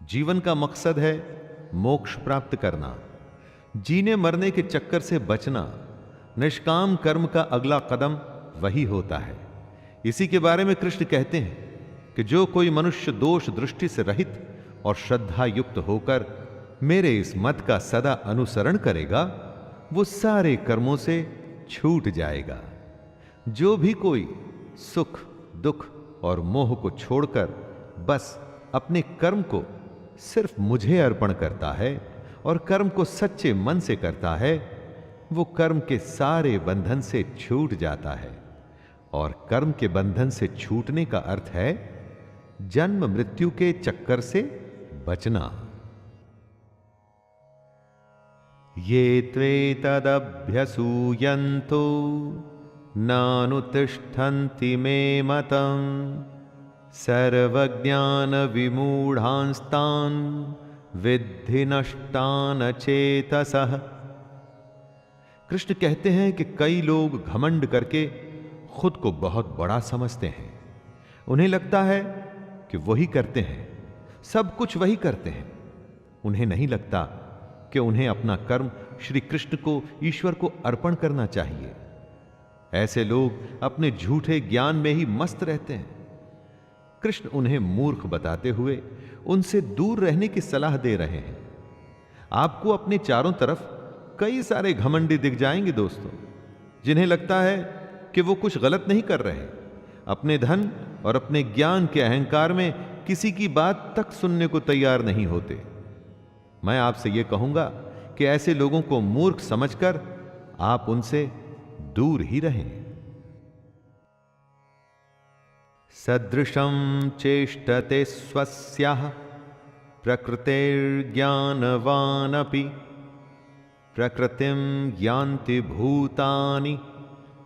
S2: जीवन का मकसद है मोक्ष प्राप्त करना, जीने मरने के चक्कर से बचना। निष्काम कर्म का अगला कदम वही होता है। इसी के बारे में कृष्ण कहते हैं कि जो कोई मनुष्य दोष दृष्टि से रहित और श्रद्धा युक्त होकर मेरे इस मत का सदा अनुसरण करेगा, वो सारे कर्मों से छूट जाएगा। जो भी कोई सुख, दुख और मोह को छोड़कर बस अपने कर्म को सिर्फ मुझे अर्पण करता है और कर्म को सच्चे मन से करता है, वो कर्म के सारे बंधन से छूट जाता है। और कर्म के बंधन से छूटने का अर्थ है जन्म मृत्यु के चक्कर से बचना। ये त्वेतदभ्यसूयन्तो नानुतिष्ठन्ति मे मतम् सर्वज्ञान विमूढ़ांस्तान् विद्धि नष्टान चेतसः। कृष्ण कहते हैं कि कई लोग घमंड करके खुद को बहुत बड़ा समझते हैं। उन्हें लगता है कि वही करते हैं, सब कुछ वही करते हैं। उन्हें नहीं लगता कि उन्हें अपना कर्म श्री कृष्ण को, ईश्वर को अर्पण करना चाहिए। ऐसे लोग अपने झूठे ज्ञान में ही मस्त रहते हैं। कृष्ण उन्हें मूर्ख बताते हुए उनसे दूर रहने की सलाह दे रहे हैं। आपको अपने चारों तरफ कई सारे घमंडी दिख जाएंगे दोस्तों, जिन्हें लगता है कि वो कुछ गलत नहीं कर रहे। अपने धन और अपने ज्ञान के अहंकार में किसी की बात तक सुनने को तैयार नहीं होते। मैं आपसे यह कहूंगा कि ऐसे लोगों को मूर्ख समझकर आप उनसे दूर ही रहें। सदृशं चेष्टते स्वस्याः प्रकृतेर्ज्ञानवानपि प्रकृतिं यान्ति भूतानि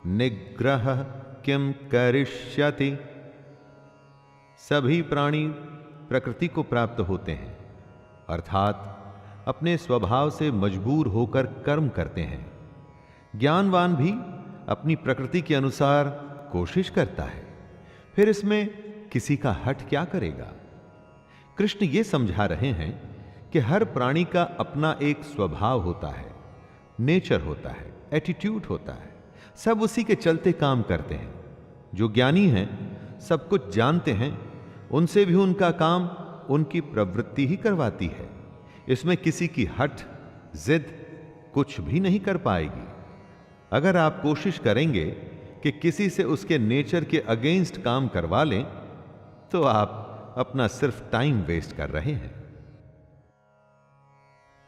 S2: निग्रह किं करिष्यति। सभी प्राणी प्रकृति को प्राप्त होते हैं, अर्थात अपने स्वभाव से मजबूर होकर कर्म करते हैं। ज्ञानवान भी अपनी प्रकृति के अनुसार कोशिश करता है, फिर इसमें किसी का हठ क्या करेगा। कृष्ण ये समझा रहे हैं कि हर प्राणी का अपना एक स्वभाव होता है, नेचर होता है, एटीट्यूड होता है। सब उसी के चलते काम करते हैं। जो ज्ञानी हैं, सब कुछ जानते हैं, उनसे भी उनका काम उनकी प्रवृत्ति ही करवाती है। इसमें किसी की हठ, जिद कुछ भी नहीं कर पाएगी। अगर आप कोशिश करेंगे कि किसी से उसके नेचर के अगेंस्ट काम करवा लें, तो आप अपना सिर्फ टाइम वेस्ट कर रहे हैं।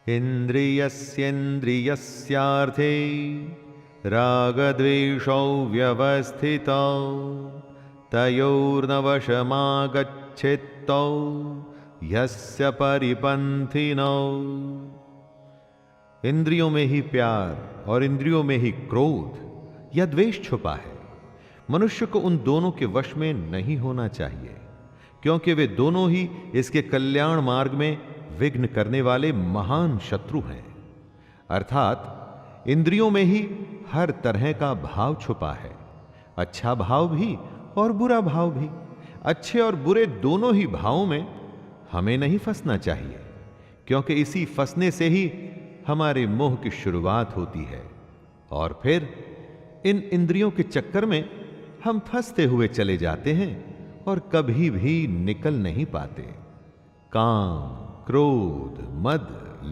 S2: इंद्रियस्येन्द्रियस्यार्थे रागद्वेषौ व्यवस्थितौ तयोर्न वशमागच्छेत्तौ यस्य परिपन्थिनौ। इंद्रियों में ही प्यार और इंद्रियों में ही क्रोध या द्वेष छुपा है। मनुष्य को उन दोनों के वश में नहीं होना चाहिए, क्योंकि वे दोनों ही इसके कल्याण मार्ग में विघ्न करने वाले महान शत्रु हैं। अर्थात इंद्रियों में ही हर तरह का भाव छुपा है, अच्छा भाव भी और बुरा भाव भी। अच्छे और बुरे दोनों ही भावों में हमें नहीं फंसना चाहिए, क्योंकि इसी फंसने से ही हमारे मोह की शुरुआत होती है और फिर इन इंद्रियों के चक्कर में हम फंसते हुए चले जाते हैं और कभी भी निकल नहीं पाते। काम, क्रोध, मद,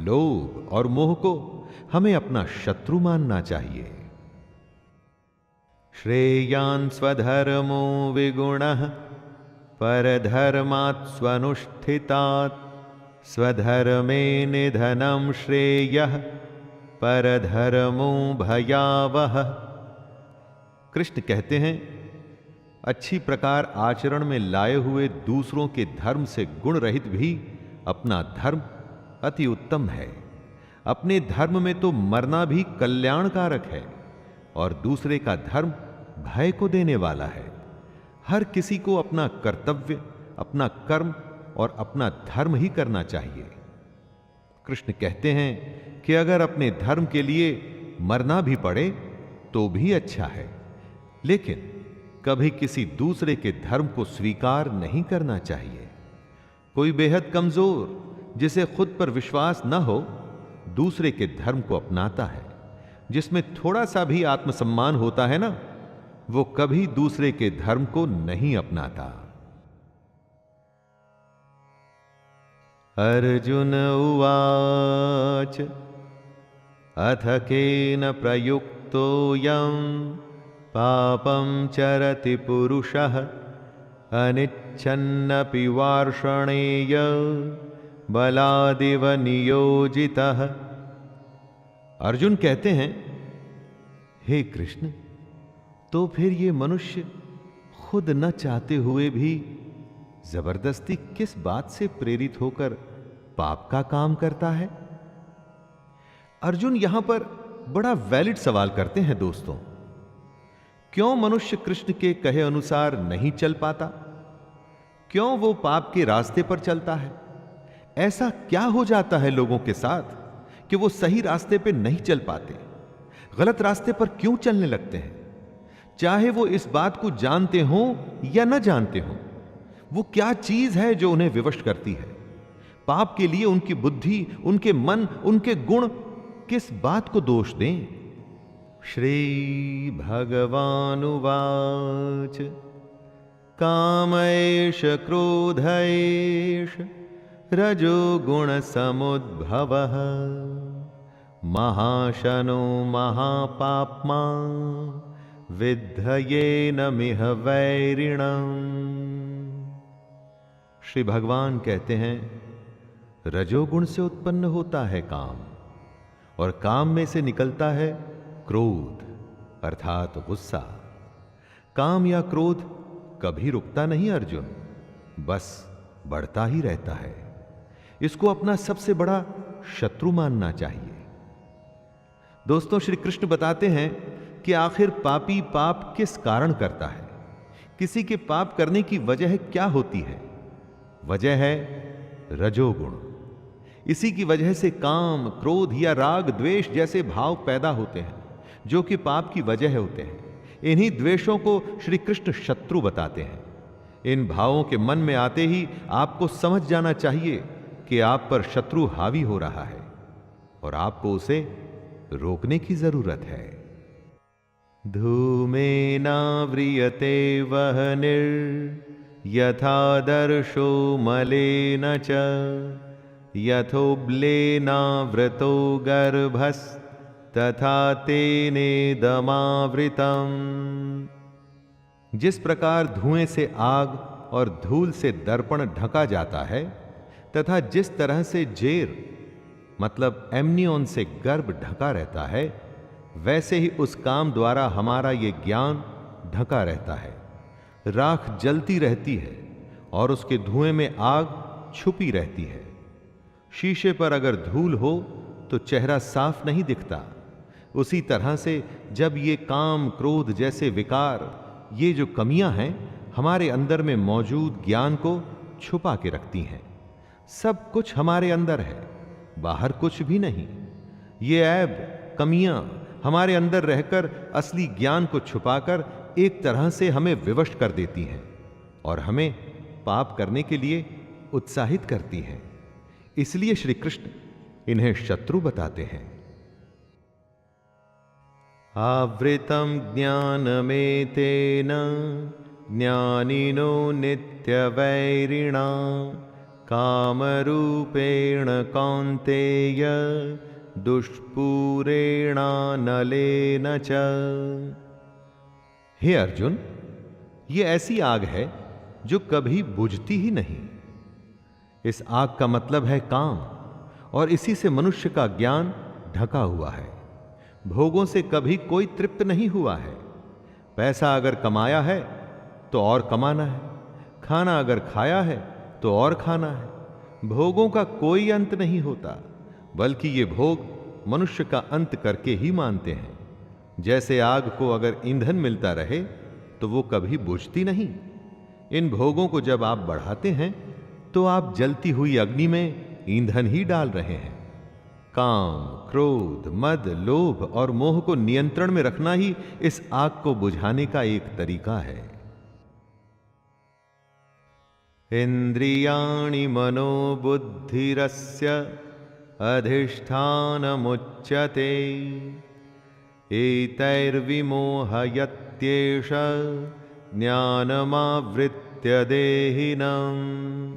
S2: लोभ और मोह को हमें अपना शत्रु मानना चाहिए। श्रेयान् स्वधर्मो विगुणः परधर्मात् स्वनुष्ठितात् स्वधर्मे निधनं श्रेयः परधर्मो भयावह। कृष्ण कहते हैं, अच्छी प्रकार आचरण में लाए हुए दूसरों के धर्म से गुण रहित भी अपना धर्म अति उत्तम है। अपने धर्म में तो मरना भी कल्याणकारक है और दूसरे का धर्म भय को देने वाला है। हर किसी को अपना कर्तव्य, अपना कर्म और अपना धर्म ही करना चाहिए। कृष्ण कहते हैं कि अगर अपने धर्म के लिए मरना भी पड़े तो भी अच्छा है, लेकिन कभी किसी दूसरे के धर्म को स्वीकार नहीं करना चाहिए। कोई बेहद कमजोर, जिसे खुद पर विश्वास न हो, दूसरे के धर्म को अपनाता है। जिसमें थोड़ा सा भी आत्मसम्मान होता है ना, वो कभी दूसरे के धर्म को नहीं अपनाता। अर्जुन उवाच अथ केन प्रयुक्तोऽयं पापं चरति पुरुषः अनिच्छन्नपि वार्ष्णेय बलादिव नियोजितः। अर्जुन कहते हैं, हे कृष्ण, तो फिर ये मनुष्य खुद न चाहते हुए भी जबरदस्ती किस बात से प्रेरित होकर पाप का काम करता है? अर्जुन यहां पर बड़ा वैलिड सवाल करते हैं दोस्तों। क्यों मनुष्य कृष्ण के कहे अनुसार नहीं चल पाता? क्यों वो पाप के रास्ते पर चलता है? ऐसा क्या हो जाता है लोगों के साथ कि वो सही रास्ते पे नहीं चल पाते, गलत रास्ते पर क्यों चलने लगते हैं? चाहे वो इस बात को जानते हो या न जानते हो, वो क्या चीज है जो उन्हें विवश करती है? पाप के लिए उनकी बुद्धि, उनके मन, उनके गुण किस बात को दोष दें? श्री भगवानुवाच कामैष क्रोधैष रजो गुण समुद्भवः महाशनो महापाप्मा विद्धयेन मिह वैरिणम्। श्री भगवान कहते हैं, रजोगुण से उत्पन्न होता है काम, और काम में से निकलता है क्रोध अर्थात गुस्सा। काम या क्रोध कभी रुकता नहीं अर्जुन, बस बढ़ता ही रहता है। इसको अपना सबसे बड़ा शत्रु मानना चाहिए। दोस्तों, श्री कृष्ण बताते हैं कि आखिर पापी पाप किस कारण करता है, किसी के पाप करने की वजह क्या होती है? वजह है रजोगुण। इसी की वजह से काम, क्रोध या राग, द्वेष जैसे भाव पैदा होते हैं, जो कि पाप की वजह होते हैं। इन्हीं द्वेषों को श्री कृष्ण शत्रु बताते हैं। इन भावों के मन में आते ही आपको समझ जाना चाहिए कि आप पर शत्रु हावी हो रहा है और आपको उसे रोकने की जरूरत है। धूमेनाव्रियते वह्निर् यथादर्शो मलेन च यथोब्लेनावृतो गर्भस्तथा तेनेदमावृतम्। जिस प्रकार धुएं से आग और धूल से दर्पण ढका जाता है, तथा जिस तरह से जेर मतलब एमनियोन से गर्भ ढका रहता है, वैसे ही उस काम द्वारा हमारा ये ज्ञान ढका रहता है। राख जलती रहती है और उसके धुएं में आग छुपी रहती है। शीशे पर अगर धूल हो तो चेहरा साफ नहीं दिखता। उसी तरह से जब ये काम, क्रोध जैसे विकार, ये जो कमियां हैं, हमारे अंदर में मौजूद ज्ञान को छुपा के रखती हैं। सब कुछ हमारे अंदर है, बाहर कुछ भी नहीं। ये ऐब, कमियां हमारे अंदर रहकर असली ज्ञान को छुपाकर एक तरह से हमें विवश कर देती हैं और हमें पाप करने के लिए उत्साहित करती हैं। इसलिए श्री कृष्ण इन्हें शत्रु बताते हैं। आवृतम ज्ञानमेतेन ज्ञानिनो नित्यवैरिणा कामरूपेण कौन्तेय दुष्पूरेणानलेन च। हे अर्जुन, ये ऐसी आग है जो कभी बुझती ही नहीं। इस आग का मतलब है काम, और इसी से मनुष्य का ज्ञान ढका हुआ है। भोगों से कभी कोई तृप्त नहीं हुआ है। पैसा अगर कमाया है तो और कमाना है, खाना अगर खाया है तो और खाना है। भोगों का कोई अंत नहीं होता, बल्कि ये भोग मनुष्य का अंत करके ही मानते हैं। जैसे आग को अगर ईंधन मिलता रहे तो वो कभी बुझती नहीं। इन भोगों को जब आप बढ़ाते हैं तो आप जलती हुई अग्नि में ईंधन ही डाल रहे हैं। काम, क्रोध, मद, लोभ और मोह को नियंत्रण में रखना ही इस आग को बुझाने का एक तरीका है। इंद्रियाणि मनोबुद्धिरस्य अधिष्ठानमुच्यते एतैर्विमोहयत्येष ज्ञानमावृत्य देहिनम्।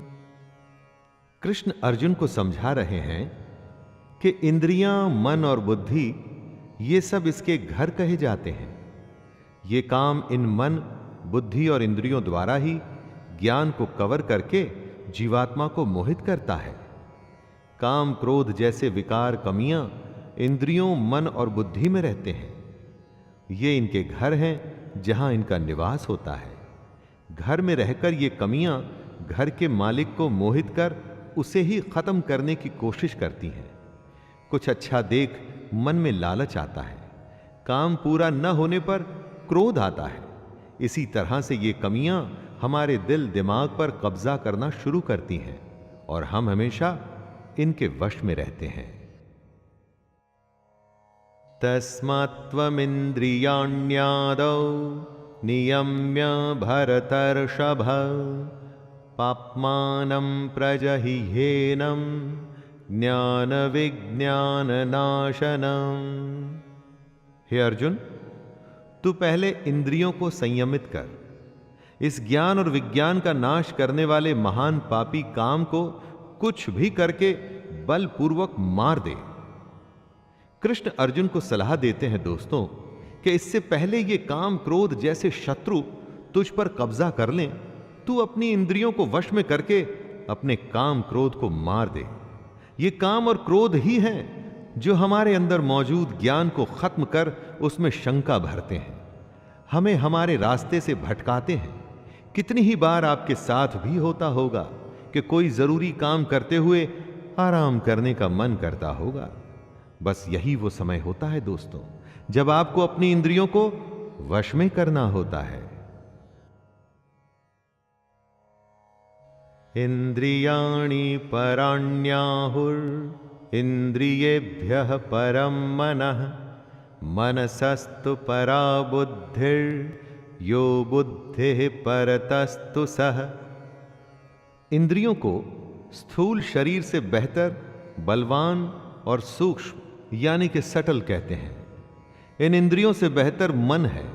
S2: कृष्ण अर्जुन को समझा रहे हैं कि इंद्रियां, मन और बुद्धि ये सब इसके घर कहे जाते हैं। ये काम इन मन, बुद्धि और इंद्रियों द्वारा ही ज्ञान को कवर करके जीवात्मा को मोहित करता है। काम, क्रोध जैसे विकार, कमियां इंद्रियों, मन और बुद्धि में रहते हैं। ये इनके घर हैं जहां इनका निवास होता है। घर में रहकर ये कमियां घर के मालिक को मोहित कर उसे ही खत्म करने की कोशिश करती हैं। कुछ अच्छा देख मन में लालच आता है। काम पूरा न होने पर क्रोध आता है। इसी तरह से ये कमियां हमारे दिल दिमाग पर कब्जा करना शुरू करती हैं और हम हमेशा इनके वश में रहते हैं। तस्मात्त्वमिन्द्रियाण्यादौ नियम्य भरतर्षभ पाप्मानं प्रजहिह्येनं ज्ञान विज्ञान नाशनम्। हे अर्जुन, तू पहले इंद्रियों को संयमित कर। इस ज्ञान और विज्ञान का नाश करने वाले महान पापी काम को कुछ भी करके बलपूर्वक मार दे। कृष्ण अर्जुन को सलाह देते हैं दोस्तों कि इससे पहले ये काम, क्रोध जैसे शत्रु तुझ पर कब्जा कर लें, तू अपनी इंद्रियों को वश में करके अपने काम, क्रोध को मार दे। ये काम और क्रोध ही हैं जो हमारे अंदर मौजूद ज्ञान को खत्म कर उसमें शंका भरते हैं, हमें हमारे रास्ते से भटकाते हैं। कितनी ही बार आपके साथ भी होता होगा कि कोई जरूरी काम करते हुए आराम करने का मन करता होगा। बस यही वो समय होता है दोस्तों जब आपको अपनी इंद्रियों को वश में करना होता है। इंद्रियाणि पराण्याहुर इंद्रियेभ्यः परं मनः मनसस्तु परा बुद्धिर् यो बुद्धिः परतस्तु सः। इंद्रियों को स्थूल शरीर से बेहतर, बलवान और सूक्ष्म यानी कि सटल कहते हैं। इन इंद्रियों से बेहतर मन है,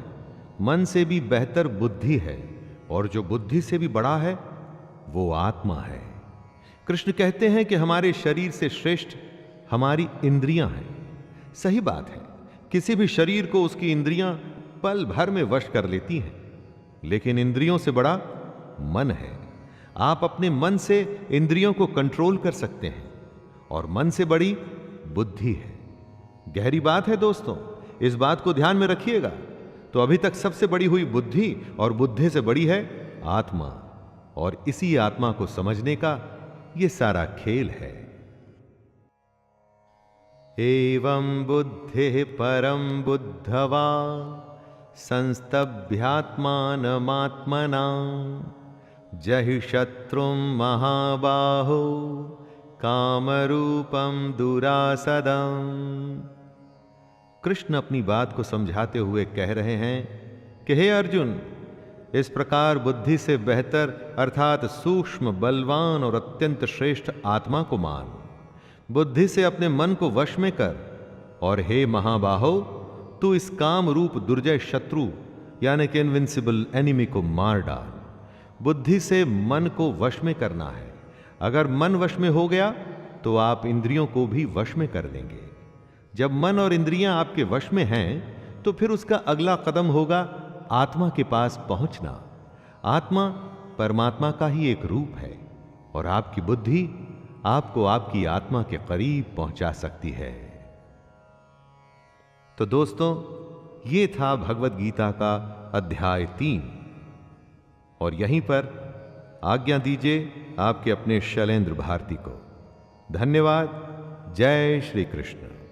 S2: मन से भी बेहतर बुद्धि है, और जो बुद्धि से भी बड़ा है वो आत्मा है। कृष्ण कहते हैं कि हमारे शरीर से श्रेष्ठ हमारी इंद्रियां हैं। सही बात है, किसी भी शरीर को उसकी इंद्रियां पल भर में वश कर लेती हैं, लेकिन इंद्रियों से बड़ा मन है। आप अपने मन से इंद्रियों को कंट्रोल कर सकते हैं, और मन से बड़ी बुद्धि है। गहरी बात है दोस्तों, इस बात को ध्यान में रखिएगा। तो अभी तक सबसे बड़ी हुई बुद्धि, और बुद्धि से बड़ी है आत्मा, और इसी आत्मा को समझने का ये सारा खेल है। एवं बुद्धिः परं बुद्धवा संस्तभ्यात्मानमात्मना जहि शत्रुं महाबाहो कामरूपं दुरासदम्। कृष्ण अपनी बात को समझाते हुए कह रहे हैं कि हे अर्जुन, इस प्रकार बुद्धि से बेहतर अर्थात सूक्ष्म, बलवान और अत्यंत श्रेष्ठ आत्मा को मान। बुद्धि से अपने मन को वश में कर, और हे महाबाहो, तू इस काम रूप दुर्जय शत्रु यानी कि इनविंसिबल एनिमी को मार डाल। बुद्धि से मन को वश में करना है। अगर मन वश में हो गया तो आप इंद्रियों को भी वश में कर लेंगे। जब मन और इंद्रियां आपके वश में हैं तो फिर उसका अगला कदम होगा आत्मा के पास पहुंचना। आत्मा परमात्मा का ही एक रूप है और आपकी बुद्धि आपको आपकी आत्मा के करीब पहुंचा सकती है। तो दोस्तों, ये था भगवत गीता का अध्याय 3 और यहीं पर आज्ञा दीजिए आपके अपने शैलेंद्र भारती को। धन्यवाद। जय श्री कृष्ण।